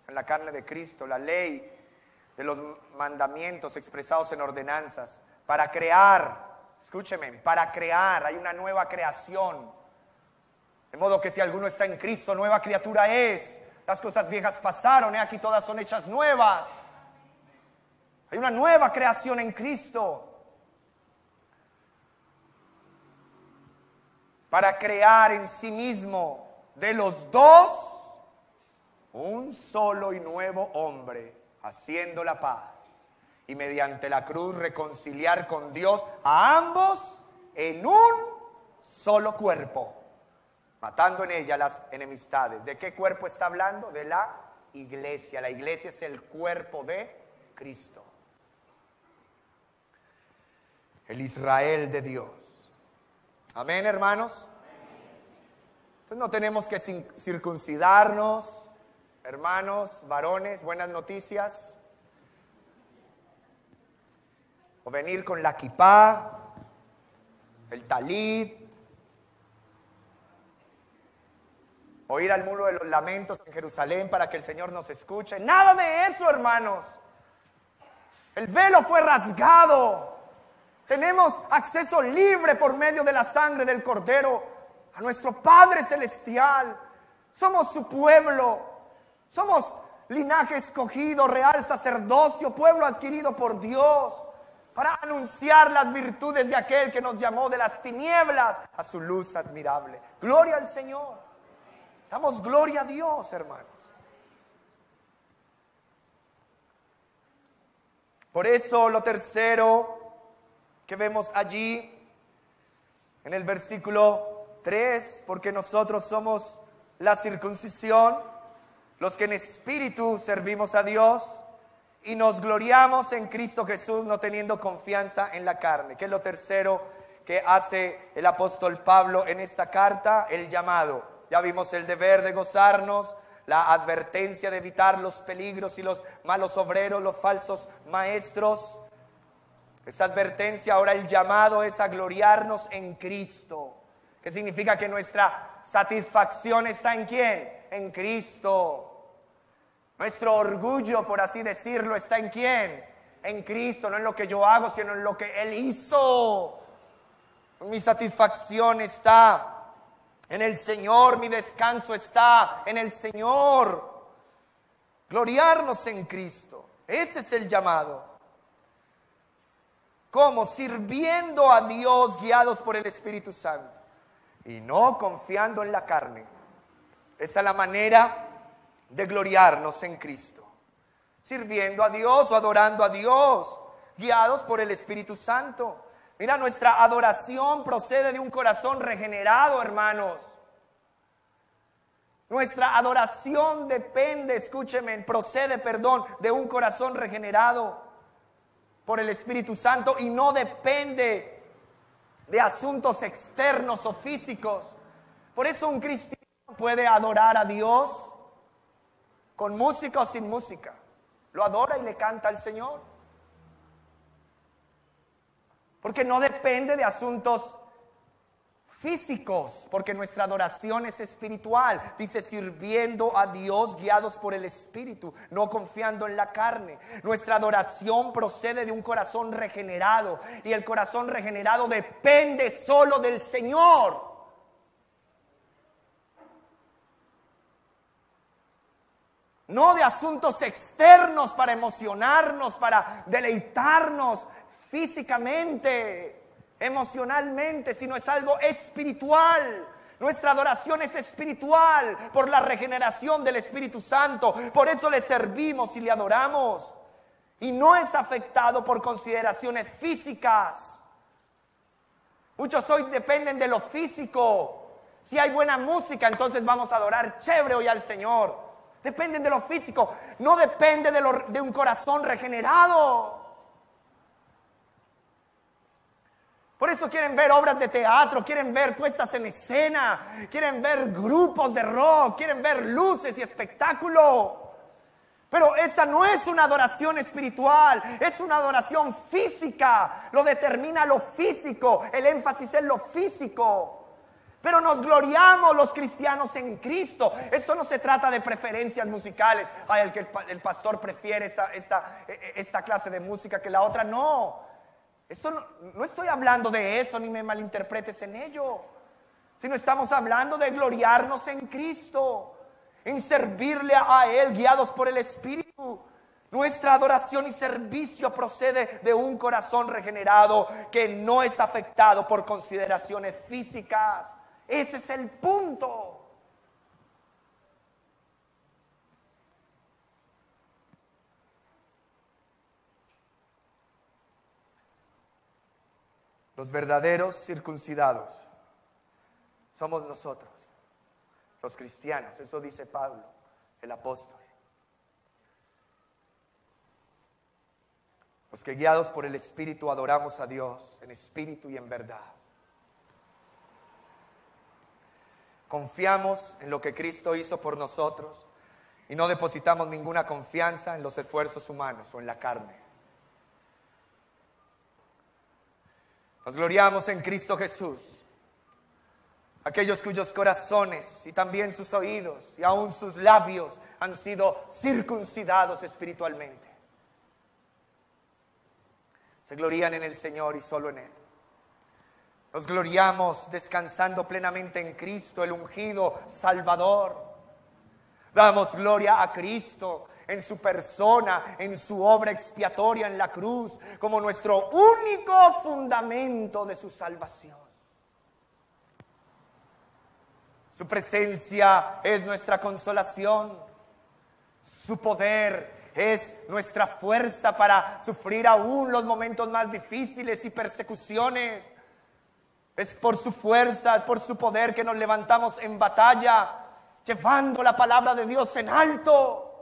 en la carne de Cristo, la ley de los mandamientos expresados en ordenanzas, para crear, escúcheme, para crear, hay una nueva creación. De modo que si alguno está en Cristo, nueva criatura es. Las cosas viejas pasaron, aquí todas son hechas nuevas. Hay una nueva creación en Cristo. Para crear en sí mismo de los dos un solo y nuevo hombre, haciendo la paz, y mediante la cruz reconciliar con Dios a ambos en un solo cuerpo, matando en ella las enemistades. ¿De qué cuerpo está hablando? De la iglesia. La iglesia es el cuerpo de Cristo, el Israel de Dios. Amén, hermanos. Entonces no tenemos que circuncidarnos. Hermanos, varones, buenas noticias. O venir con la kipá, el talid, o ir al muro de los lamentos en Jerusalén para que el Señor nos escuche. Nada de eso, hermanos. El velo fue rasgado. Tenemos acceso libre por medio de la sangre del Cordero a nuestro Padre Celestial. Somos su pueblo. Somos linaje escogido, real sacerdocio, pueblo adquirido por Dios, para anunciar las virtudes de aquel que nos llamó de las tinieblas a su luz admirable. Gloria al Señor. Damos gloria a Dios, hermanos. Por eso lo tercero que vemos allí en el versículo 3, porque nosotros somos la circuncisión, los que en espíritu servimos a Dios y nos gloriamos en Cristo Jesús, no teniendo confianza en la carne. ¿Qué es lo tercero que hace el apóstol Pablo en esta carta? El llamado. Ya vimos el deber de gozarnos, la advertencia de evitar los peligros y los malos obreros, los falsos maestros. Esa advertencia, ahora el llamado es a gloriarnos en Cristo. ¿Qué significa? Que nuestra satisfacción está ¿en quién? En Cristo. Nuestro orgullo, por así decirlo, está ¿en quién? En Cristo, no en lo que yo hago, sino en lo que Él hizo. Mi satisfacción está en el Señor, mi descanso está en el Señor. Gloriarnos en Cristo, ese es el llamado. ¿Cómo? Sirviendo a Dios, guiados por el Espíritu Santo y no confiando en la carne. Esa es la manera de gloriarnos en Cristo. Sirviendo a Dios o adorando a Dios, guiados por el Espíritu Santo. Mira, nuestra adoración procede de un corazón regenerado, hermanos. Nuestra adoración procede de un corazón regenerado por el Espíritu Santo y no depende de asuntos externos o físicos. Por eso un cristiano puede adorar a Dios con música o sin música. Lo adora y le canta al Señor. Porque no depende de asuntos físicos, porque nuestra adoración es espiritual. Dice, sirviendo a Dios, guiados por el Espíritu, no confiando en la carne. Nuestra adoración procede de un corazón regenerado, y el corazón regenerado depende solo del Señor. No de asuntos externos para emocionarnos, para deleitarnos físicamente, emocionalmente, sino es algo espiritual. Nuestra adoración es espiritual por la regeneración del Espíritu Santo. Por eso le servimos y le adoramos. Y no es afectado por consideraciones físicas. Muchos hoy dependen de lo físico. Si hay buena música, entonces vamos a adorar chévere hoy al Señor. Dependen de lo físico, no depende de un corazón regenerado. Por eso quieren ver obras de teatro, quieren ver puestas en escena, quieren ver grupos de rock, quieren ver luces y espectáculo. Pero esa no es una adoración espiritual, es una adoración física. Lo determina lo físico, el énfasis es lo físico. Pero nos gloriamos los cristianos en Cristo. Esto no se trata de preferencias musicales. Ay, el pastor prefiere esta clase de música que la otra. No. Esto no estoy hablando de eso, ni me malinterpretes en ello. Sino estamos hablando de gloriarnos en Cristo, en servirle a Él, guiados por el Espíritu. Nuestra adoración y servicio procede de un corazón regenerado que no es afectado por consideraciones físicas. Ese es el punto. Los verdaderos circuncidados somos nosotros, los cristianos. Eso dice Pablo, el apóstol. Los que guiados por el Espíritu adoramos a Dios en espíritu y en verdad. Confiamos en lo que Cristo hizo por nosotros y no depositamos ninguna confianza en los esfuerzos humanos o en la carne. Nos gloriamos en Cristo Jesús. Aquellos cuyos corazones y también sus oídos y aún sus labios han sido circuncidados espiritualmente. Se glorían en el Señor y solo en Él. Nos gloriamos descansando plenamente en Cristo, el ungido Salvador. Damos gloria a Cristo en su persona, en su obra expiatoria en la cruz, como nuestro único fundamento de su salvación. Su presencia es nuestra consolación. Su poder es nuestra fuerza para sufrir aún los momentos más difíciles y persecuciones. Es por su fuerza, es por su poder que nos levantamos en batalla, llevando la palabra de Dios en alto.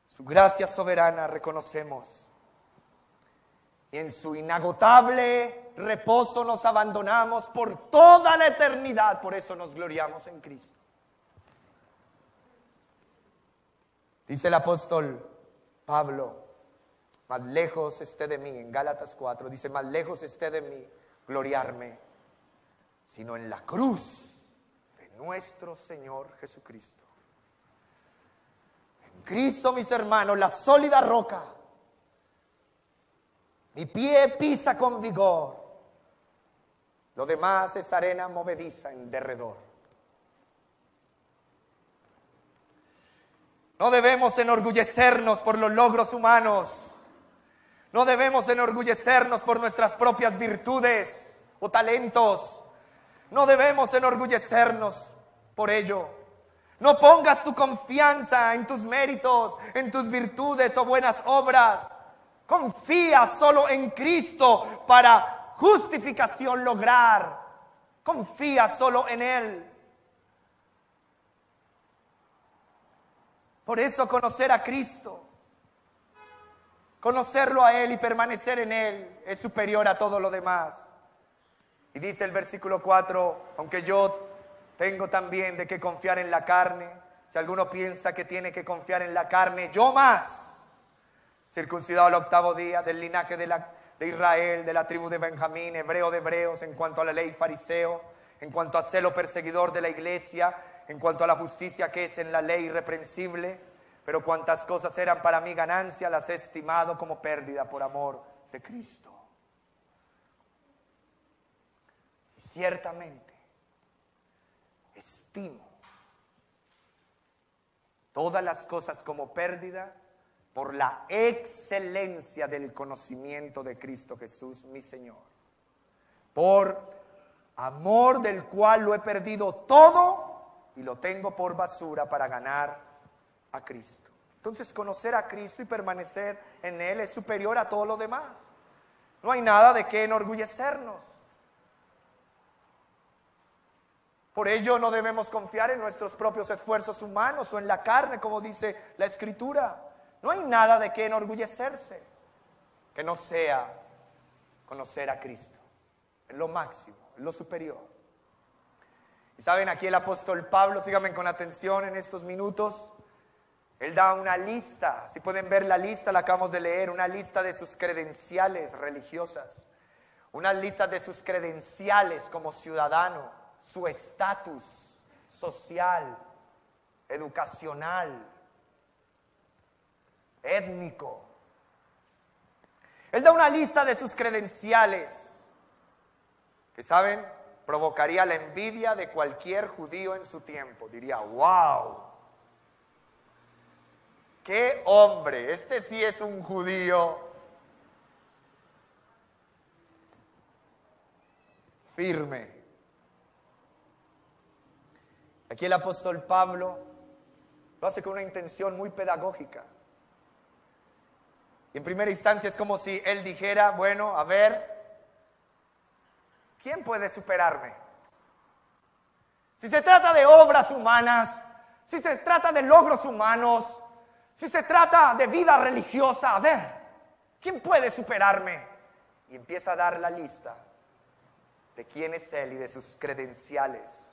Su gracia soberana reconocemos. Y en su inagotable reposo nos abandonamos por toda la eternidad. Por eso nos gloriamos en Cristo. Dice el apóstol Pablo, más lejos esté de mí, en Gálatas 4, dice, más lejos esté de mí gloriarme, sino en la cruz de nuestro Señor Jesucristo. En Cristo, mis hermanos, la sólida roca. Mi pie pisa con vigor. Lo demás es arena movediza en derredor. No debemos enorgullecernos por los logros humanos. No debemos enorgullecernos por nuestras propias virtudes o talentos. No debemos enorgullecernos por ello. No pongas tu confianza en tus méritos, en tus virtudes o buenas obras. Confía solo en Cristo para justificación lograr. Confía solo en Él. Por eso conocer a Cristo, conocerlo a Él y permanecer en Él es superior a todo lo demás. Y dice el versículo 4, aunque yo tengo también de qué confiar en la carne, si alguno piensa que tiene que confiar en la carne, yo más. Circuncidado al 8º día, del linaje de Israel, de la tribu de Benjamín, hebreo de hebreos, en cuanto a la ley fariseo, en cuanto a celo perseguidor de la iglesia, en cuanto a la justicia que es en la ley irreprensible, pero cuantas cosas eran para mí ganancia, las he estimado como pérdida por amor de Cristo. Y ciertamente estimo todas las cosas como pérdida por la excelencia del conocimiento de Cristo Jesús, mi Señor. Por amor del cual lo he perdido todo y lo tengo por basura para ganar a Cristo. Entonces, conocer a Cristo y permanecer en Él es superior a todo lo demás. No hay nada de qué enorgullecernos. Por ello no debemos confiar en nuestros propios esfuerzos humanos o en la carne, como dice la Escritura. No hay nada de qué enorgullecerse que no sea conocer a Cristo. Es lo máximo, es lo superior. Y saben, aquí el apóstol Pablo, síganme con atención en estos minutos, él da una lista, si pueden ver la lista, la acabamos de leer, una lista de sus credenciales religiosas, una lista de sus credenciales como ciudadano, su estatus social, educacional, étnico. Él da una lista de sus credenciales que, ¿saben?, provocaría la envidia de cualquier judío en su tiempo. Diría, wow, qué hombre, este sí es un judío firme. Aquí el apóstol Pablo lo hace con una intención muy pedagógica. Y en primera instancia es como si él dijera, bueno, a ver, ¿quién puede superarme? Si se trata de obras humanas, si se trata de logros humanos, si se trata de vida religiosa, a ver, ¿quién puede superarme? Y empieza a dar la lista de quién es él y de sus credenciales.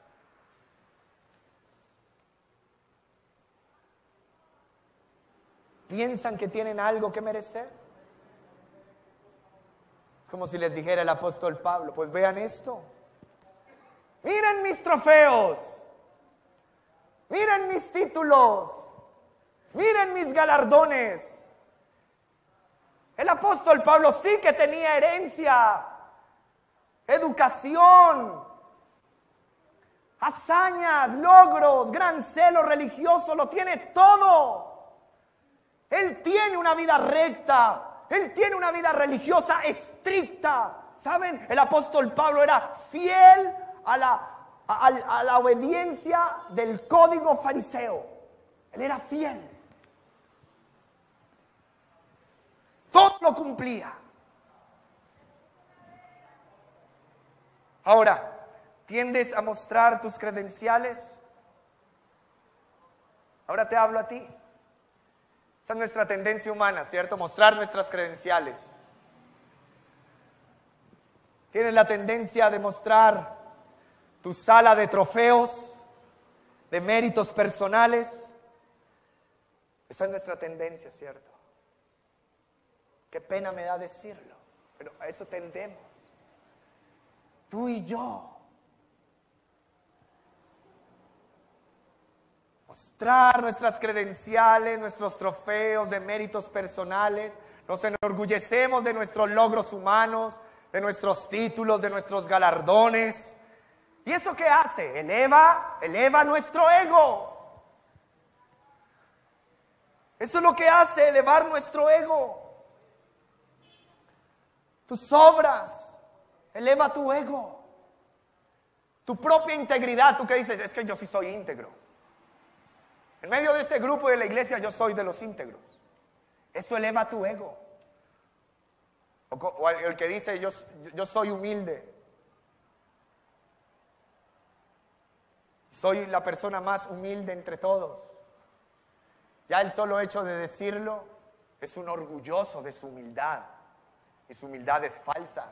¿Piensan que tienen algo que merecer? Es como si les dijera el apóstol Pablo, pues vean esto. Miren mis trofeos. Miren mis títulos. Miren mis galardones. El apóstol Pablo sí que tenía herencia, educación, hazañas, logros, gran celo religioso, lo tiene todo. Él tiene una vida recta, él tiene una vida religiosa estricta. ¿Saben? El apóstol Pablo era fiel a la obediencia del código fariseo. Él era fiel. Todo lo cumplía. Ahora, ¿tiendes a mostrar tus credenciales? Ahora te hablo a ti. Esa es nuestra tendencia humana, ¿cierto? Mostrar nuestras credenciales. Tienes la tendencia de mostrar tu sala de trofeos, de méritos personales. Esa es nuestra tendencia, ¿cierto? Qué pena me da decirlo, pero a eso tendemos. Tú y yo. Mostrar nuestras credenciales, nuestros trofeos de méritos personales. Nos enorgullecemos de nuestros logros humanos, de nuestros títulos, de nuestros galardones. ¿Y eso qué hace? Eleva nuestro ego. Eso es lo que hace, elevar nuestro ego. Tus obras, eleva tu ego. Tu propia integridad, tú que dices, es que yo sí soy íntegro. En medio de ese grupo de la iglesia yo soy de los íntegros. Eso eleva tu ego. O el que dice yo soy humilde. Soy la persona más humilde entre todos. Ya el solo hecho de decirlo es un orgulloso de su humildad. Y su humildad es falsa.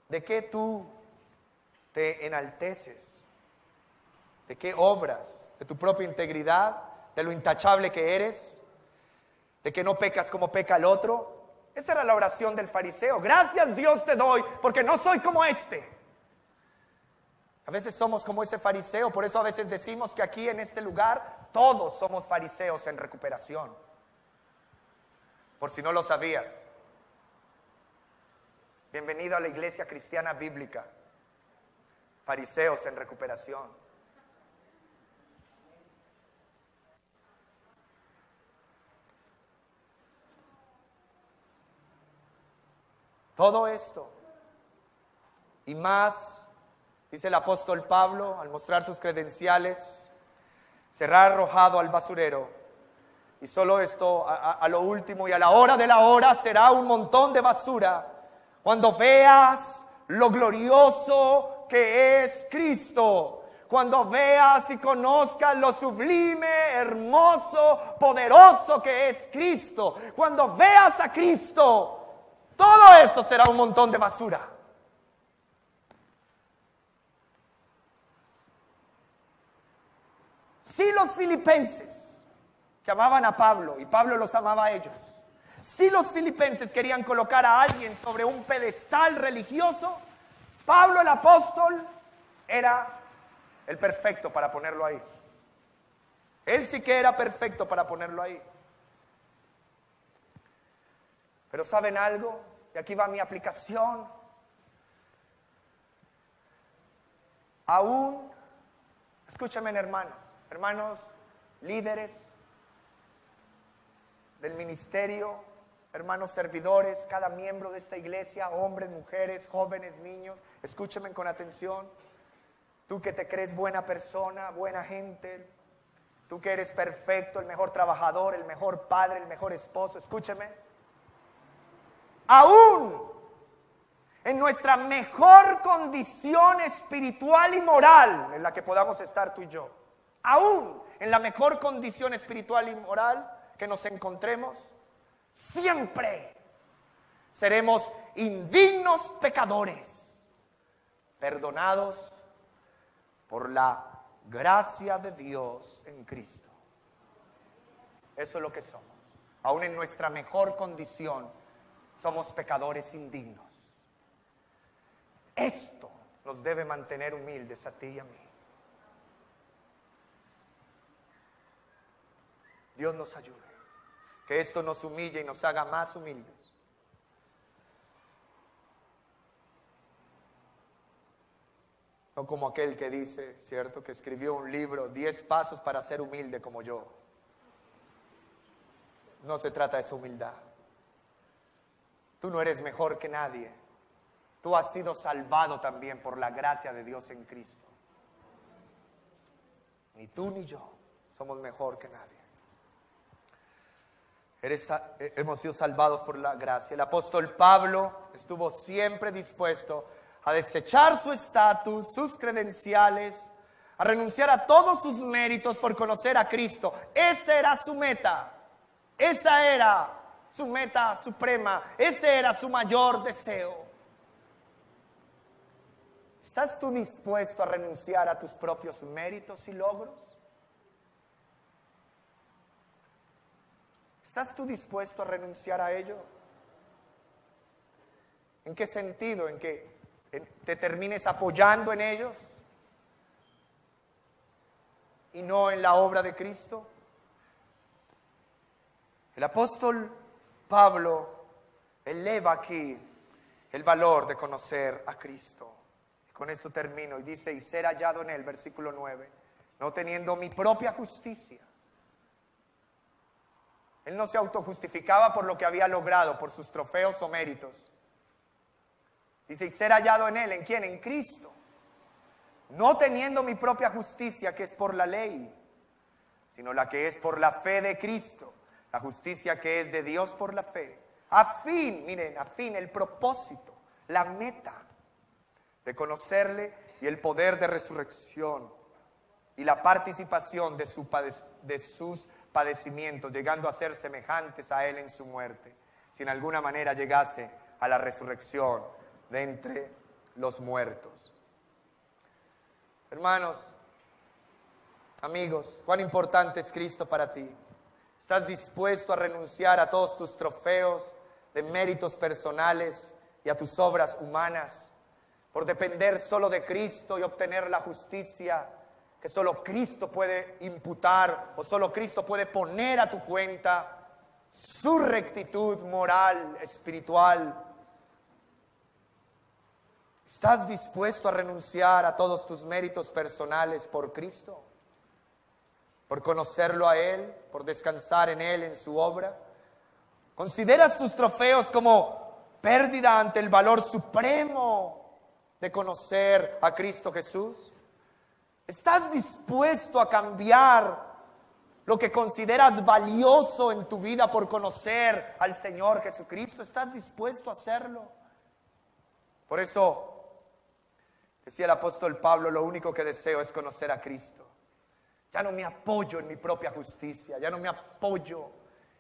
¿De qué tú te enalteces? ¿De qué obras? ¿De tu propia integridad? ¿De lo intachable que eres? ¿De que no pecas como peca el otro? Esa era la oración del fariseo. Gracias Dios te doy porque no soy como este. A veces somos como ese fariseo, por eso a veces decimos que aquí en este lugar todos somos fariseos en recuperación. Por si no lo sabías. Bienvenido a la Iglesia Cristiana Bíblica. Fariseos en recuperación. Todo esto y más, dice el apóstol Pablo al mostrar sus credenciales, será arrojado al basurero. Y solo esto, a lo último y a la hora de la hora, será un montón de basura. Cuando veas lo glorioso que es Cristo. Cuando veas y conozcas lo sublime, hermoso, poderoso que es Cristo. Cuando veas a Cristo, todo eso será un montón de basura. Si los filipenses que amaban a Pablo y Pablo los amaba a ellos, si los filipenses querían colocar a alguien sobre un pedestal religioso, Pablo el apóstol era el perfecto para ponerlo ahí. Él sí que era perfecto para ponerlo ahí. Pero ¿saben algo? Y aquí va mi aplicación. Aún, escúchame hermanos, líderes del ministerio, hermanos servidores, cada miembro de esta iglesia, hombres, mujeres, jóvenes, niños, escúchame con atención. Tú que te crees buena persona, buena gente, tú que eres perfecto, el mejor trabajador, el mejor padre, el mejor esposo, escúchame. Aún en nuestra mejor condición espiritual y moral en la que podamos estar tú y yo, aún en la mejor condición espiritual y moral que nos encontremos, siempre seremos indignos pecadores, perdonados por la gracia de Dios en Cristo. Eso es lo que somos. Aún en nuestra mejor condición, somos pecadores indignos. Esto nos debe mantener humildes a ti y a mí. Dios nos ayude. Que esto nos humille y nos haga más humildes. No como aquel que dice, ¿cierto? Que escribió un libro, 10 pasos para ser humilde como yo. No se trata de esa humildad. Tú no eres mejor que nadie. Tú has sido salvado también por la gracia de Dios en Cristo. Ni tú ni yo somos mejor que nadie. Hemos sido salvados por la gracia. El apóstol Pablo estuvo siempre dispuesto a desechar su estatus, sus credenciales, a renunciar a todos sus méritos por conocer a Cristo. Esa era su meta. Esa era su meta suprema. Ese era su mayor deseo. ¿Estás tú dispuesto a renunciar a tus propios méritos y logros? ¿Estás tú dispuesto a renunciar a ello? ¿En qué sentido? ¿En que te termines apoyando en ellos y no en la obra de Cristo? El apóstol Pablo eleva aquí el valor de conocer a Cristo. Y con esto termino y dice, y ser hallado en él, versículo 9, no teniendo mi propia justicia. Él no se autojustificaba por lo que había logrado, por sus trofeos o méritos. Dice, y ser hallado en él, ¿en quién? En Cristo. No teniendo mi propia justicia, que es por la ley, sino la que es por la fe de Cristo. La justicia que es de Dios por la fe. A fin, miren, a fin, el propósito, la meta de conocerle y el poder de resurrección y la participación de sus padecimientos, llegando a ser semejantes a él en su muerte, si en alguna manera llegase a la resurrección de entre los muertos. Hermanos, amigos, cuán importante es Cristo para ti. ¿Estás dispuesto a renunciar a todos tus trofeos de méritos personales y a tus obras humanas por depender solo de Cristo y obtener la justicia que solo Cristo puede imputar o solo Cristo puede poner a tu cuenta, su rectitud moral, espiritual? ¿Estás dispuesto a renunciar a todos tus méritos personales por Cristo? ¿Por conocerlo a Él? ¿Por descansar en Él, en su obra? ¿Consideras tus trofeos como pérdida ante el valor supremo de conocer a Cristo Jesús? ¿Estás dispuesto a cambiar lo que consideras valioso en tu vida por conocer al Señor Jesucristo? ¿Estás dispuesto a hacerlo? Por eso, decía el apóstol Pablo, lo único que deseo es conocer a Cristo. Ya no me apoyo en mi propia justicia, ya no me apoyo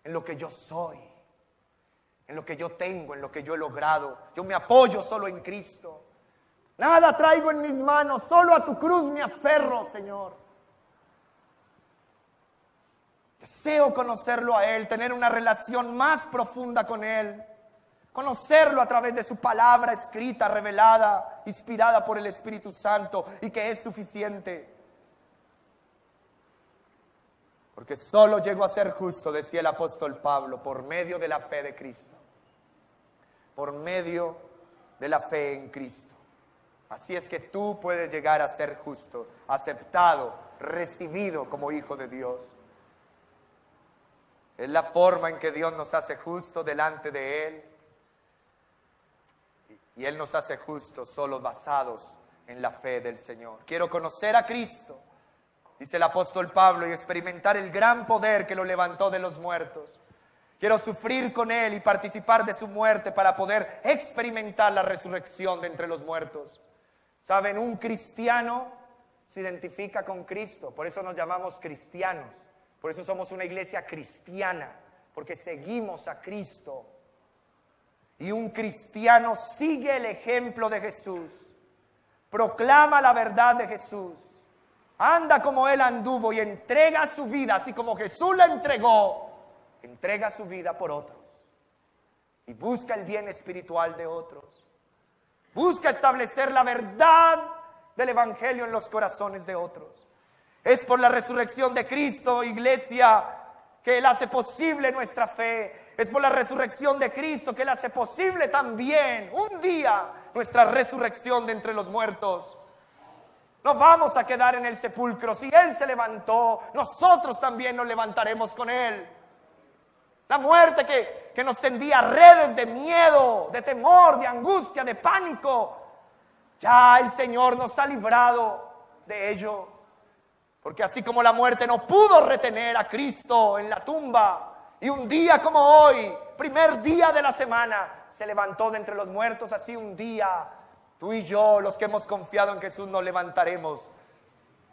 en lo que yo soy, en lo que yo tengo, en lo que yo he logrado. Yo me apoyo solo en Cristo. Nada traigo en mis manos, solo a tu cruz me aferro, Señor. Deseo conocerlo a Él, tener una relación más profunda con Él, conocerlo a través de su palabra escrita, revelada, inspirada por el Espíritu Santo y que es suficiente. Porque solo llego a ser justo, decía el apóstol Pablo, por medio de la fe de Cristo. Por medio de la fe en Cristo. Así es que tú puedes llegar a ser justo, aceptado, recibido como hijo de Dios. Es la forma en que Dios nos hace justo delante de Él. Y Él nos hace justos solo basados en la fe del Señor. Quiero conocer a Cristo, dice el apóstol Pablo, y experimentar el gran poder que lo levantó de los muertos. Quiero sufrir con Él y participar de su muerte para poder experimentar la resurrección de entre los muertos. ¿Saben? Un cristiano se identifica con Cristo, por eso nos llamamos cristianos, por eso somos una iglesia cristiana, porque seguimos a Cristo. Y un cristiano sigue el ejemplo de Jesús, proclama la verdad de Jesús, anda como Él anduvo y entrega su vida, así como Jesús la entregó, entrega su vida por otros. Y busca el bien espiritual de otros. Busca establecer la verdad del Evangelio en los corazones de otros. Es por la resurrección de Cristo, iglesia, que Él hace posible nuestra fe. Es por la resurrección de Cristo que Él hace posible también un día nuestra resurrección de entre los muertos. No vamos a quedar en el sepulcro. Si Él se levantó, nosotros también nos levantaremos con Él. La muerte que nos tendía redes de miedo, de temor, de angustia, de pánico, ya el Señor nos ha librado de ello. Porque así como la muerte no pudo retener a Cristo en la tumba, y un día como hoy, primer día de la semana, se levantó de entre los muertos, así un día, tú y yo, los que hemos confiado en Jesús, nos levantaremos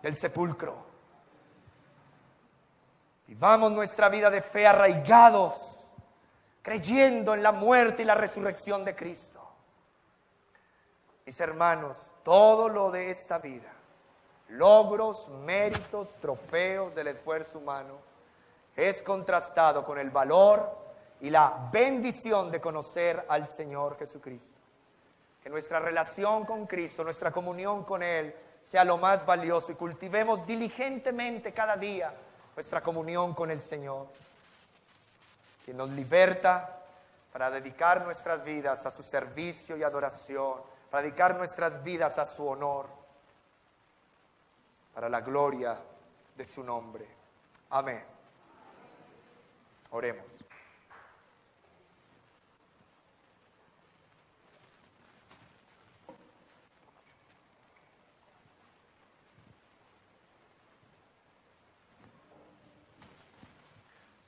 del sepulcro. Vivamos nuestra vida de fe arraigados, creyendo en la muerte y la resurrección de Cristo. Mis hermanos, todo lo de esta vida, logros, méritos, trofeos del esfuerzo humano, es contrastado con el valor y la bendición de conocer al Señor Jesucristo. Que nuestra relación con Cristo, nuestra comunión con Él, sea lo más valioso y cultivemos diligentemente cada día nuestra comunión con el Señor, que nos liberta para dedicar nuestras vidas a su servicio y adoración, para dedicar nuestras vidas a su honor, para la gloria de su nombre. Amén. Oremos.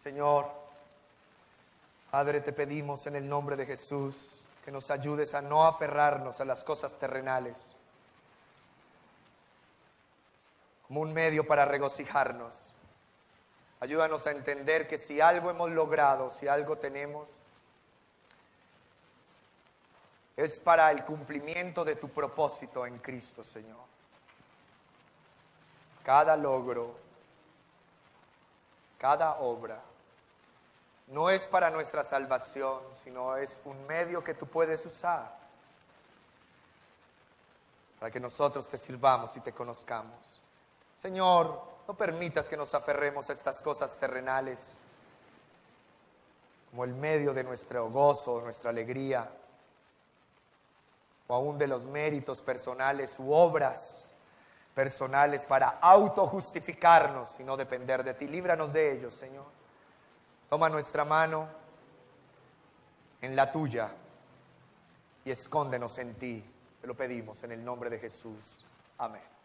Señor, Padre, te pedimos en el nombre de Jesús que nos ayudes a no aferrarnos a las cosas terrenales como un medio para regocijarnos. Ayúdanos a entender que si algo hemos logrado, si algo tenemos, es para el cumplimiento de tu propósito en Cristo, Señor. Cada logro, cada obra, no es para nuestra salvación, sino es un medio que tú puedes usar para que nosotros te sirvamos y te conozcamos. Señor, no permitas que nos aferremos a estas cosas terrenales como el medio de nuestro gozo, nuestra alegría, o aún de los méritos personales u obras personales para autojustificarnos y no depender de ti. Líbranos de ellos, Señor. Toma nuestra mano en la tuya y escóndenos en ti. Te lo pedimos en el nombre de Jesús. Amén.